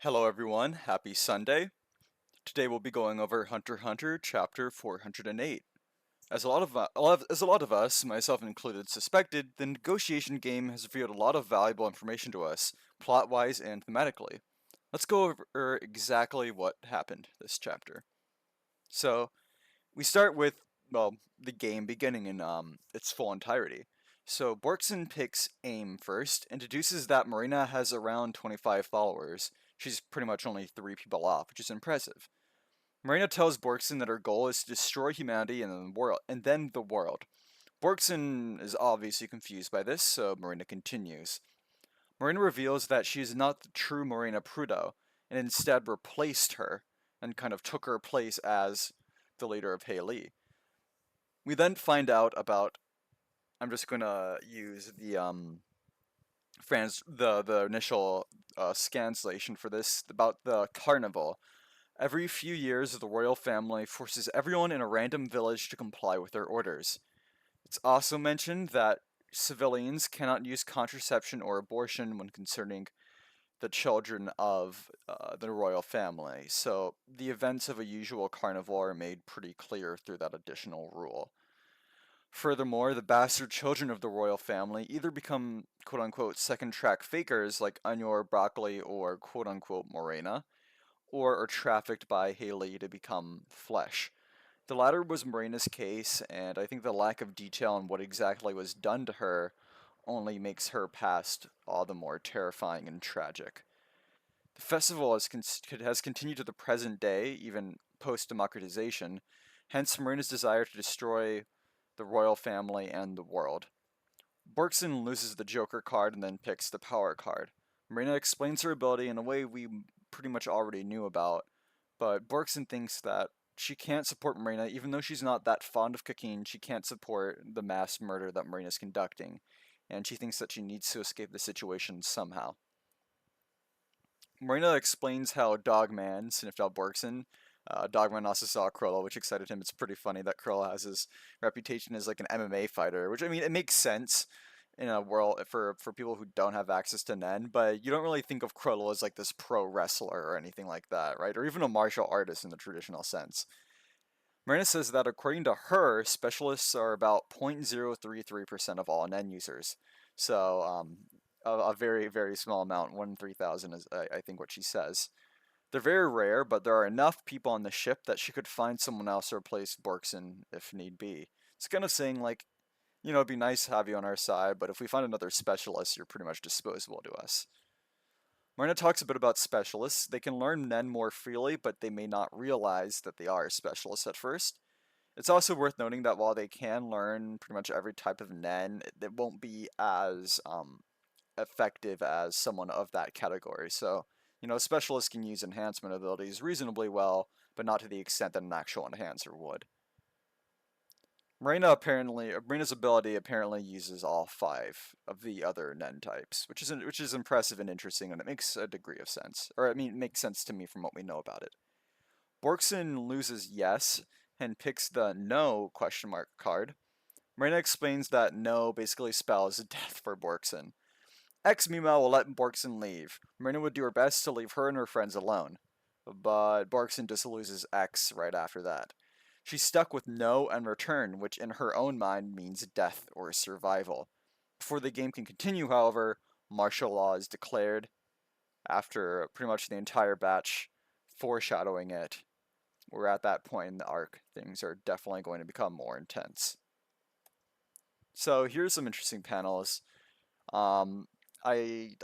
Hello everyone, happy Sunday. Today we'll be going over Hunter x Hunter chapter 408. As a lot of us, myself included, suspected, the negotiation game has revealed a lot of valuable information to us, plot-wise and thematically. Let's go over exactly what happened this chapter. So, we start with, well, the game beginning in its full entirety. So Borkson picks aim first, and deduces that Morena has around 25 followers. She's pretty much only 3 people off, which is impressive. Morena tells Borkson that her goal is to destroy humanity and then the world. Borkson is obviously confused by this, so Morena continues. Morena reveals that she is not the true Morena Prudo, and instead replaced her, and kind of took her place as the leader of Haley. We then find out about. I'm just gonna use the initial scanslation for this about the carnival. Every few years, the royal family forces everyone in a random village to comply with their orders. It's also mentioned that civilians cannot use contraception or abortion when concerning the children of the royal family. So the events of a usual carnival are made pretty clear through that additional rule. Furthermore, the bastard children of the royal family either become quote unquote second track fakers like Anyor Broccoli or quote unquote Morena, or are trafficked by Haley to become flesh. The latter was Morena's case, and I think the lack of detail on what exactly was done to her only makes her past all the more terrifying and tragic. The festival has continued to the present day, even post democratization, hence Morena's desire to destroy the royal family and the world. Borkson loses the Joker card and then picks the Power card. Morena explains her ability in a way we pretty much already knew about, but Borkson thinks that she can't support Morena even though she's not that fond of Kakin. She can't support the mass murder that Morena's conducting, and she thinks that she needs to escape the situation somehow. Morena explains how Dogman sniffed out Borkson. Dogman also saw Cruella, which excited him. It's pretty funny that Cruella has his reputation as like an MMA fighter, which I mean, it makes sense in a world for people who don't have access to Nen, but you don't really think of Cruella as like this pro wrestler or anything like that, right? Or even a martial artist in the traditional sense. Marina says that according to her, specialists are about 0.033% of all Nen users. So a very, very small amount, 1 in 3,000 is, I think, what she says. They're very rare, but there are enough people on the ship that she could find someone else to replace Borkson if need be. It's kind of saying, like, it'd be nice to have you on our side, but if we find another specialist, you're pretty much disposable to us. Marina talks a bit about specialists. They can learn Nen more freely, but they may not realize that they are specialists at first. It's also worth noting that while they can learn pretty much every type of Nen, it won't be as effective as someone of that category. So, specialists can use enhancement abilities reasonably well, but not to the extent that an actual enhancer would. Marina's ability apparently uses all 5 of the other Nen types, which is impressive and interesting, and it makes a degree of sense. Or I mean, it makes sense to me from what we know about it. Borkson loses yes and picks the no question mark card. Marina explains that no basically spells death for Borkson. X meanwhile will let Borkson leave. Marina would do her best to leave her and her friends alone, but Borkson just loses X right after that. She's stuck with no and return, which in her own mind means death or survival. Before the game can continue, however, martial law is declared after pretty much the entire batch foreshadowing it. We're at that point in the arc. Things are definitely going to become more intense. So here's some interesting panels. Um, I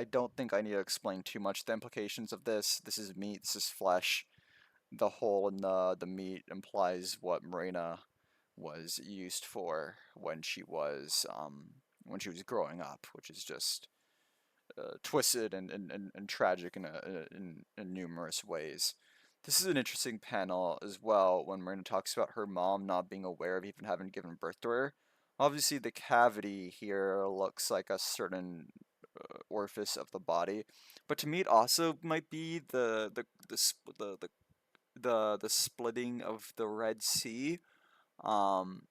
don't think I need to explain too much the implications of this. This is meat, this is flesh. The hole in the meat implies what Morena was used for when she was growing up, which is just twisted and tragic in numerous ways. This is an interesting panel as well when Morena talks about her mom not being aware of even having given birth to her. Obviously, the cavity here looks like a certain orifice of the body, but to me, it also might be the splitting of the Red Sea. Um,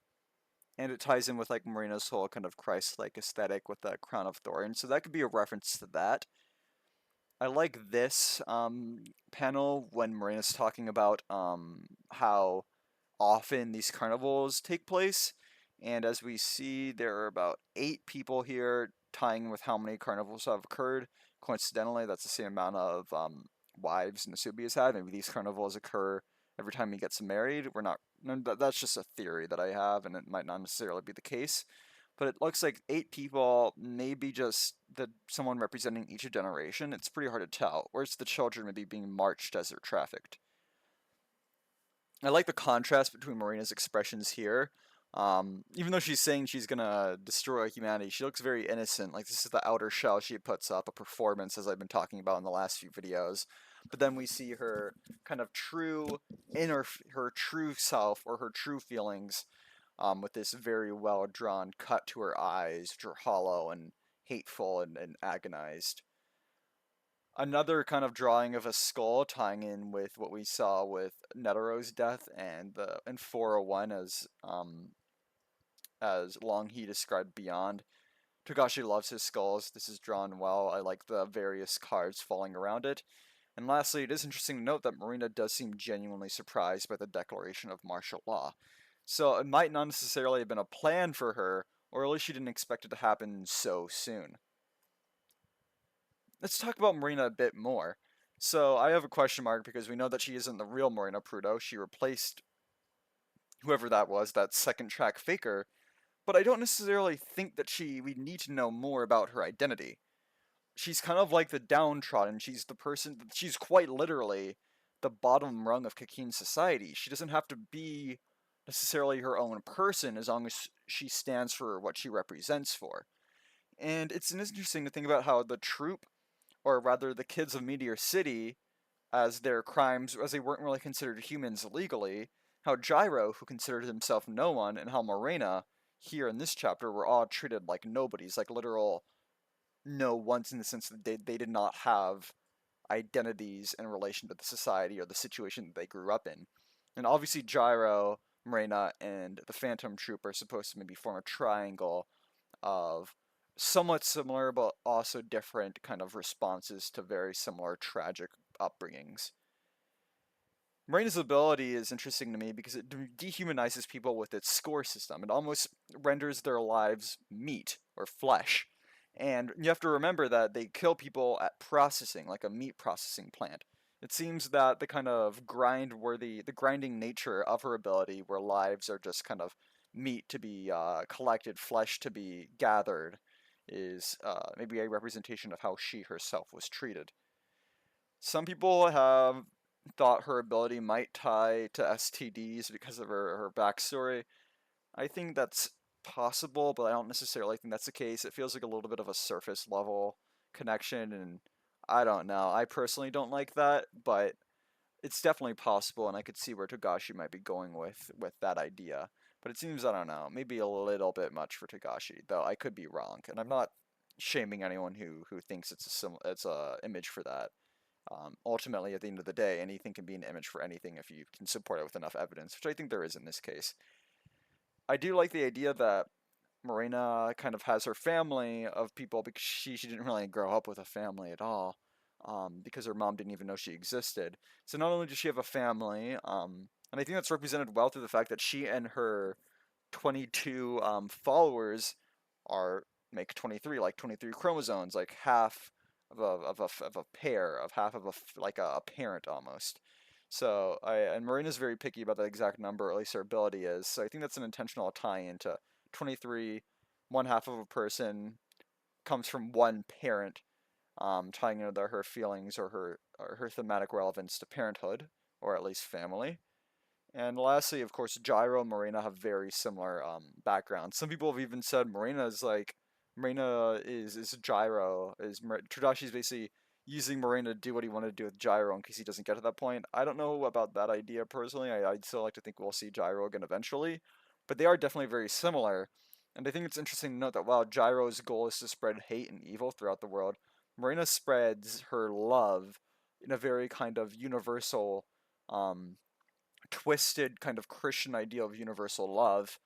and it ties in with like Marina's whole kind of Christ-like aesthetic with the crown of thorns, so that could be a reference to that. I like this panel when Morena's talking about how often these carnivals take place. And as we see, there are about 8 people here, tying with how many carnivals have occurred. Coincidentally, that's the same amount of wives Nasubi has had. Maybe these carnivals occur every time he gets married. We're not. No, that's just a theory that I have, and it might not necessarily be the case. But it looks like 8 people, maybe just someone representing each generation. It's pretty hard to tell. Where's the children maybe being marched as they're trafficked? I like the contrast between Morena's expressions here. Even though she's saying she's gonna destroy humanity, she looks very innocent. Like this is the outer shell she puts up, a performance, as I've been talking about in the last few videos. But then we see her kind of true inner, her true self or her true feelings, with this very well drawn cut to her eyes, which are hollow and hateful and agonized. Another kind of drawing of a skull tying in with what we saw with Netero's death and the in 401 as Long He described beyond. Togashi loves his skulls. This is drawn well. I like the various cards falling around it. And lastly, it is interesting to note that Morena does seem genuinely surprised by the declaration of martial law. So it might not necessarily have been a plan for her, or at least she didn't expect it to happen so soon. Let's talk about Morena a bit more. So I have a question mark because we know that she isn't the real Morena Prudo. She replaced whoever that was, that second track faker. But I don't necessarily think that we need to know more about her identity. She's kind of like the downtrodden. She's the person. She's quite literally the bottom rung of Kakin society. She doesn't have to be necessarily her own person as long as she stands for what she represents for. And it's interesting to think about how the troop, or rather the kids of Meteor City, as their crimes, as they weren't really considered humans legally, how Gyro, who considered himself no one, and how Morena, here in this chapter, were all treated like nobodies, like literal no ones in the sense that they did not have identities in relation to the society or the situation that they grew up in. And obviously Gyro, Morena, and the Phantom Troop are supposed to maybe form a triangle of somewhat similar but also different kind of responses to very similar tragic upbringings. Morena's ability is interesting to me because it dehumanizes people with its score system. It almost renders their lives meat or flesh. And you have to remember that they kill people at processing, like a meat processing plant. It seems that the kind of the grinding nature of her ability, where lives are just kind of meat to be collected, flesh to be gathered, is maybe a representation of how she herself was treated. Some people have thought her ability might tie to STDs because of her backstory. I think that's possible, but I don't necessarily think that's the case. It feels like a little bit of a surface level connection, and I don't know. I personally don't like that, but it's definitely possible, and I could see where Togashi might be going with that idea. But it seems, I don't know, maybe a little bit much for Togashi, though I could be wrong, and I'm not shaming anyone who thinks it's a image for that. Ultimately, at the end of the day, anything can be an image for anything if you can support it with enough evidence, which I think there is in this case. I do like the idea that Morena kind of has her family of people because she didn't really grow up with a family at all, because her mom didn't even know she existed. So not only does she have a family, and I think that's represented well through the fact that she and her 22 followers are make 23, like 23 chromosomes, like half of a pair, of half of like a parent almost. So and Marina's very picky about the exact number, or at least her ability is. So I think that's an intentional tie into 23, one half of a person comes from one parent, tying into her feelings or her thematic relevance to parenthood, or at least family. And lastly, of course, Gyro and Morena have very similar backgrounds. Some people have even said Morena is Gyro, Tradashi's basically using Morena to do what he wanted to do with Gyro in case he doesn't get to that point. I don't know about that idea personally. I'd still like to think we'll see Gyro again eventually, but they are definitely very similar. And I think it's interesting to note that while Gyro's goal is to spread hate and evil throughout the world, Morena spreads her love in a very kind of um, twisted kind of Christian ideal of universal love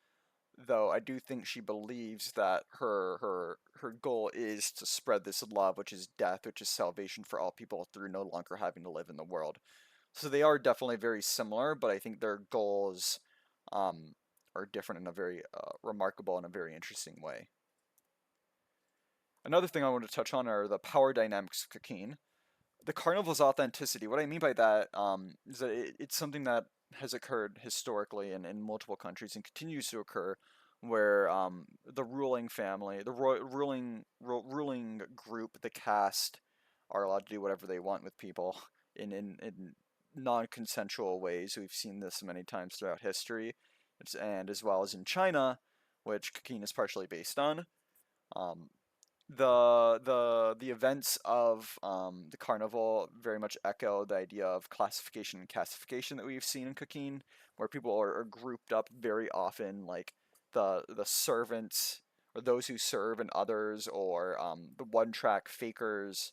Though I do think she believes that her goal is to spread this love, which is death, which is salvation for all people through no longer having to live in the world. So they are definitely very similar, but I think their goals um, are different in a very remarkable and a very interesting way. Another thing I want to touch on are the power dynamics of Kakin. The carnival's authenticity. What I mean by that is that it's something that has occurred historically in multiple countries and continues to occur, where the ruling family, the ruling group, the caste, are allowed to do whatever they want with people in non-consensual ways. We've seen this many times throughout history, and as well as in China, which Kakin is partially based on. Um, the events of the carnival very much echo the idea of classification and castification that we've seen in Cooking, where people are grouped up very often, like the servants or those who serve and others, or the one track fakers,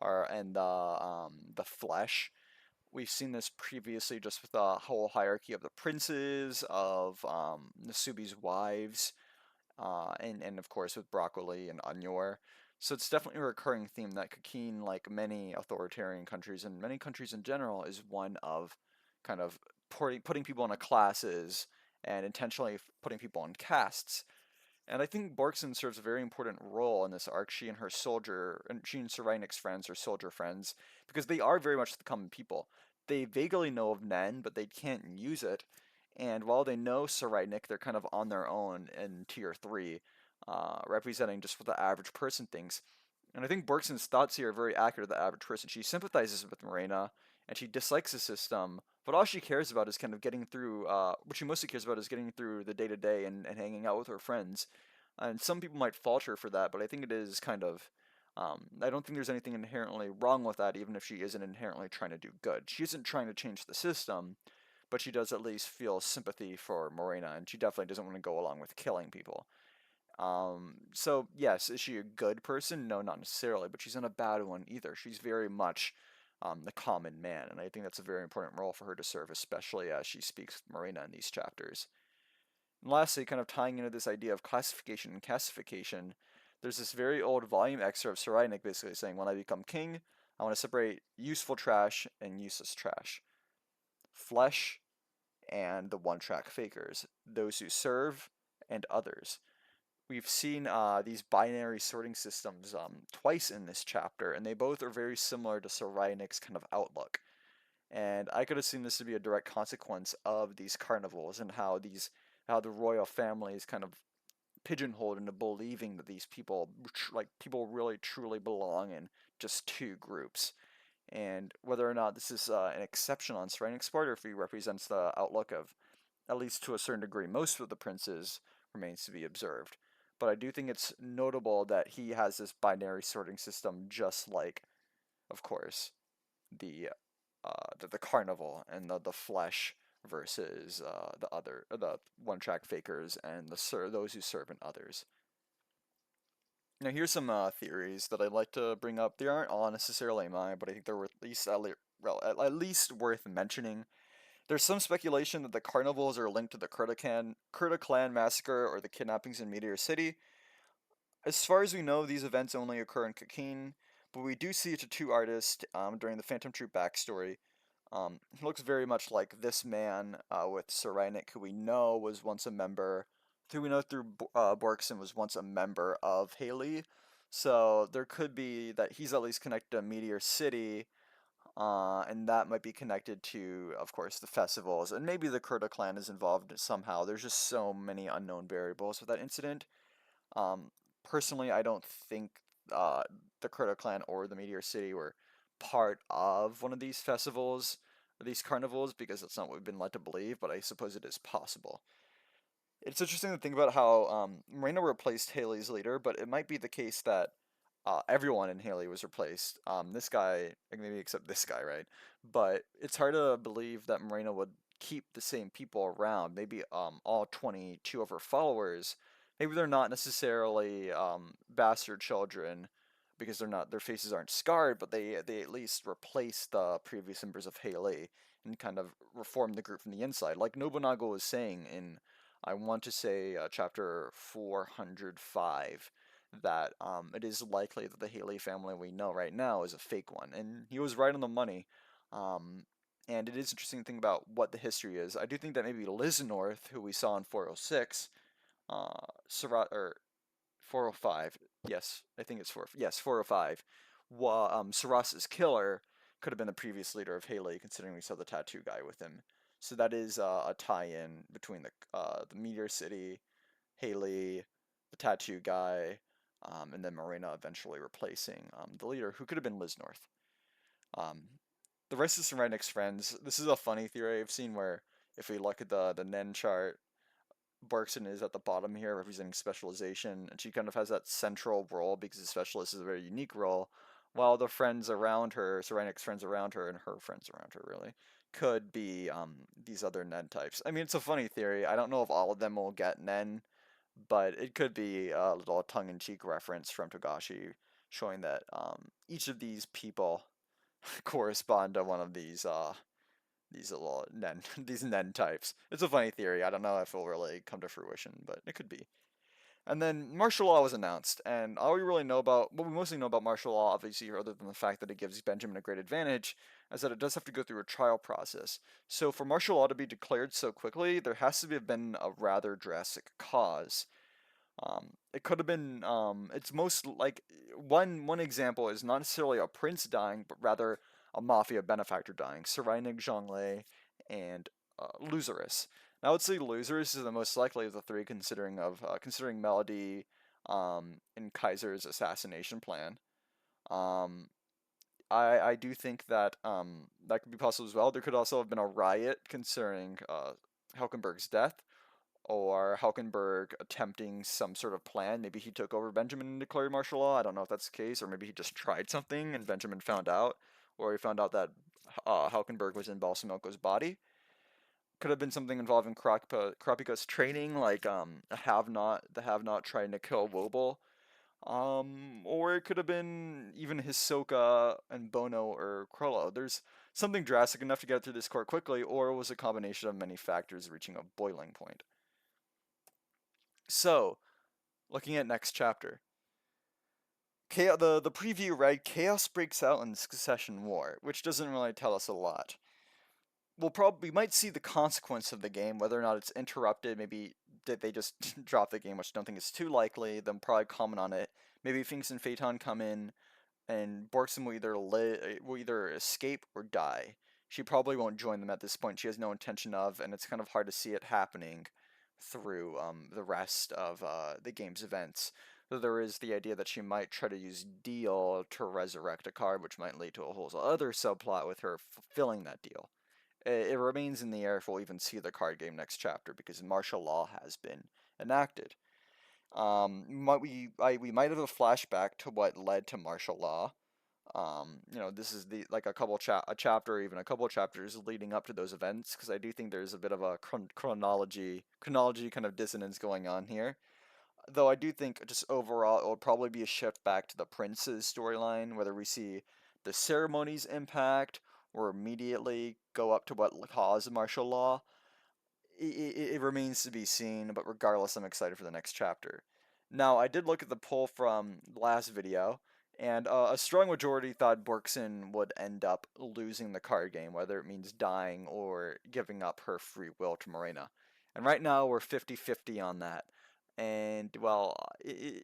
or and the flesh. We've seen this previously just with the whole hierarchy of the princes, of Nasubi's wives, and of course with broccoli and anyor. So it's definitely a recurring theme that Kakin, like many authoritarian countries and many countries in general, is one of kind of putting people into classes and intentionally putting people in castes. And I think Borkson serves a very important role in this arc. She and her soldier, and she and Cyrenix's friends, her soldier friends, because they are very much the common people. They vaguely know of Nen, but they can't use it. And while they know Cyrenix, they're kind of on their own in tier 3, representing just what the average person thinks. And I think Bergson's thoughts here are very accurate to the average person. She sympathizes with Morena, and she dislikes the system, but all she cares about is kind of getting through, what she mostly cares about is getting through the day to day and hanging out with her friends. And some people might fault her for that, but I think it is kind of, I don't think there's anything inherently wrong with that, even if she isn't inherently trying to do good. She isn't trying to change the system, but she does at least feel sympathy for Morena, and she definitely doesn't want to go along with killing people. So yes, is she a good person? No, not necessarily, but she's not a bad one either. She's very much the common man, and I think that's a very important role for her to serve, especially as she speaks with Marina in these chapters. And lastly, kind of tying into this idea of classification and castification, there's this very old volume excerpt of Cyrenix basically saying, when I become king, I want to separate useful trash and useless trash, flesh and the one-track fakers, those who serve and others. We've seen these binary sorting systems twice in this chapter, and they both are very similar to Cyrenix's kind of outlook. And I could have seen this to be a direct consequence of these carnivals and how the royal family is kind of pigeonholed into believing that these people, like people, really truly belong in just two groups. And whether or not this is an exception on Cyrenix's part, or if he represents the outlook of, at least to a certain degree, most of the princes, remains to be observed. But I do think it's notable that he has this binary sorting system, just like, of course, the the carnival and the flesh versus the one track fakers and those who serve and others. Now here's some theories that I'd like to bring up. They aren't all necessarily mine, but I think they're at least worth mentioning. There's some speculation that the carnivals are linked to the Kurta clan massacre or the kidnappings in Meteor City. As far as we know, these events only occur in Kakin, but we do see the two artists during the Phantom Troop backstory. He looks very much like this man with Cyrenix, who we know was once a member, who we know through Borkson was once a member of Haley. So there could be that he's at least connected to Meteor City, and that might be connected to, of course, the festivals, and maybe the Kurta clan is involved somehow. There's just so many unknown variables with that incident. Um, Personally, I don't think uh, the Kurta clan or the Meteor City were part of one of these festivals or these carnivals, because that's not what we've been led to believe, but I suppose it is possible. It's interesting to think about how Morena replaced Haley's leader, but it might be the case that everyone in Haley was replaced. This guy, like, maybe except this guy, right? But it's hard to believe that Morena would keep the same people around. Maybe all 22 of her followers, maybe they're not necessarily bastard children because their faces aren't scarred, but they at least replace the previous members of Haley and kind of reform the group from the inside, like Nobunaga was saying in I want to say chapter 405, that it is likely that the Haley family we know right now is a fake one, and he was right on the money. Um, and it is interesting to think about what the history is. I do think that maybe Liz North, who we saw in 406, or 405. Yes, I think it's 4. Yes, 405. Saras's killer could have been the previous leader of Haley, considering we saw the tattoo guy with him. So that is a tie-in between the Meteor City, Haley, the tattoo guy, and then Morena eventually replacing the leader, who could have been Liz North. Um, the rest is some right next friends. This is a funny theory I've seen where if we look at the Nen chart, Berkson is at the bottom here representing specialization, and she kind of has that central role because the specialist is a very unique role, while the friends around her, Serenic's friends around her, and her friends around her really, could be these other Nen types. I mean, it's a funny theory. I don't know if all of them will get Nen, but it could be a little tongue-in-cheek reference from Togashi showing that each of these people correspond to one of these little Nen these Nen types. It's a funny theory. I don't know if it'll really come to fruition, but it could be. And then martial law was announced, and all we really know about what we mostly know about martial law, obviously, other than the fact that it gives Benjamin a great advantage, is that it does have to go through a trial process. So for martial law to be declared so quickly, there has to have been a rather drastic cause. It could have been. It's most like one example is not necessarily a prince dying, but rather a mafia benefactor dying. Sereinig, Zhonglei, and Loserus. Now, I would say Loserus is the most likely of the three, considering Melody, and Kaiser's assassination plan. Um, I do think that that could be possible as well. There could also have been a riot concerning Helkenberg's death, or Halkenberg attempting some sort of plan. Maybe he took over Benjamin and declared martial law. I don't know if that's the case, or maybe he just tried something and Benjamin found out, or he found out that Halkenberg was in Balsamilko's body. Could have been something involving Kropika's training, like the have not trying to kill Wobel. Or it could have been even Hisoka and Bono or Krollo. There's something drastic enough to get through this court quickly, or it was a combination of many factors reaching a boiling point. So, looking at next chapter. The preview read, Chaos breaks out in Succession War, which doesn't really tell us a lot. We might see the consequence of the game, whether or not it's interrupted. Maybe did they just drop the game, which I don't think is too likely. Then probably comment on it. Maybe Finks and Phaeton come in, and Borkson will either escape or die. She probably won't join them at this point. She has no intention of, and it's kind of hard to see it happening through the rest of the game's events. Though there is the idea that she might try to use Deal to resurrect a card, which might lead to a whole other subplot with her fulfilling that deal. It remains in the air if we'll even see the card game next chapter because martial law has been enacted. We might have a flashback to what led to martial law. This is the like a chapter, or even a couple of chapters leading up to those events, because I do think there's a bit of a chronology kind of dissonance going on here. Though I do think just overall it will probably be a shift back to the prince's storyline, whether we see the ceremony's impact or immediately go up to what caused martial law. It remains to be seen, but regardless, I'm excited for the next chapter. Now, I did look at the poll from the last video, and a strong majority thought Borkson would end up losing the card game, whether it means dying or giving up her free will to Morena. And right now, we're 50-50 on that. And, well,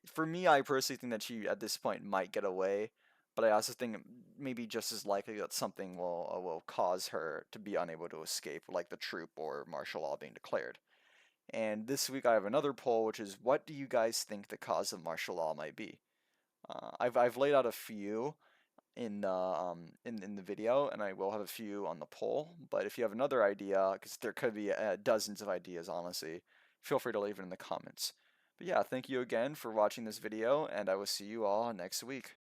for me, I personally think that she, at this point, might get away, but I also think maybe just as likely that something will cause her to be unable to escape, like the troop or martial law being declared. And this week I have another poll, which is, what do you guys think the cause of martial law might be? I've laid out a few in the video, and I will have a few on the poll. But if you have another idea, because there could be dozens of ideas, honestly, feel free to leave it in the comments. But yeah, thank you again for watching this video, and I will see you all next week.